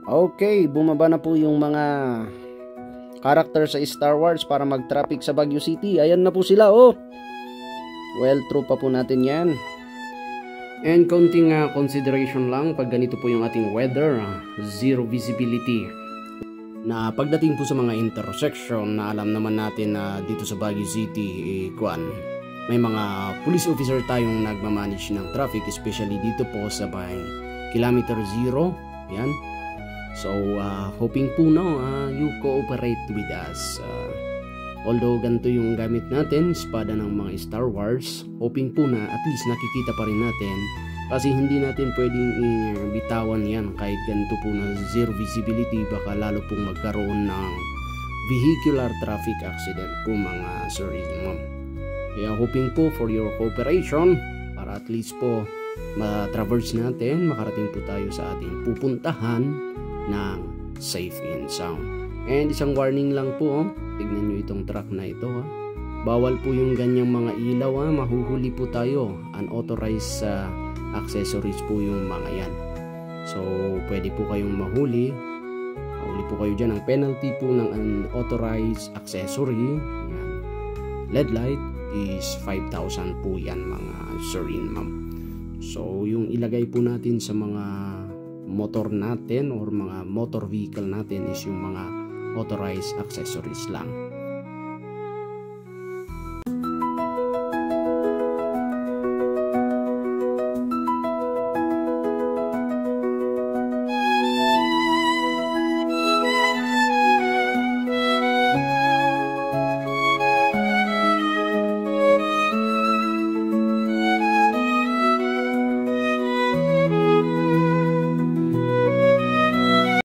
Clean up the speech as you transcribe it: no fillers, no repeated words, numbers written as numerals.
Okay, bumaba na po yung mga character sa Star Wars para mag-traffic sa Baguio City. Ayan na po sila, oh. Well, true pa po natin yan. And konting consideration lang pag ganito po yung ating weather, zero visibility. Na pagdating po sa mga intersection na alam naman natin na dito sa Baguio City, may mga police officer tayong nagmamanage ng traffic, especially dito po sa kilometer 0. Yan. So, hoping po you cooperate with us. Although ganito yung gamit natin, espada ng mga Star Wars, hoping po na at least nakikita pa rin natin. Kasi hindi natin pwedeng bitawan yan kahit ganito po na zero visibility, baka lalo pong magkaroon ng vehicular traffic accident po mga sir and ma'am. Kaya hoping po for your cooperation para at least po ma-traverse natin, makarating po tayo sa ating pupuntahan ng safe and sound. And isang warning lang po, tignan nyo itong truck na ito. Bawal po yung ganyang mga ilaw, mahuhuli po tayo. Unauthorized accessories po yung mga yan. So pwede po kayong mahuli. Mahuli po kayo dyan. Ang penalty po ng unauthorized accessory, yan, LED light, is 5,000 po yan mga sir and ma'am. So yung ilagay po natin sa mga motor natin or mga motor vehicle natin is yung mga authorized accessories lang.